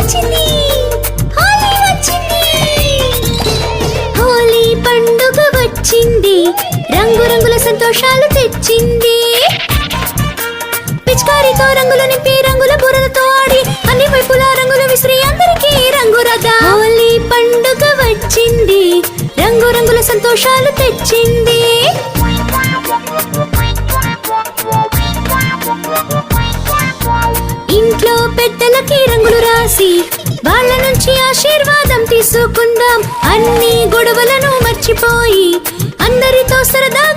వచ్చింది, హోలీ వచ్చింది. హోలీ పండుగ వచ్చింది, రంగురంగుల సంతోషాలు తెచ్చింది. పిచికారితో రంగులు నింపి రంగుల బుర్రలతో ఆడి అన్ని వైపులా రంగులు విసిరి అందరికీ రంగు రదా. హోలీ పండుగ వచ్చింది, రంగురంగుల సంతోషాలు తెచ్చింది. ఇంట్లో పెద్దలకి రంగులు రాసి వాళ్ళ నుంచి ఆశీర్వాదం తీసుకుందాం. అన్ని గొడవలను మర్చిపోయి అందరితో సరదాగా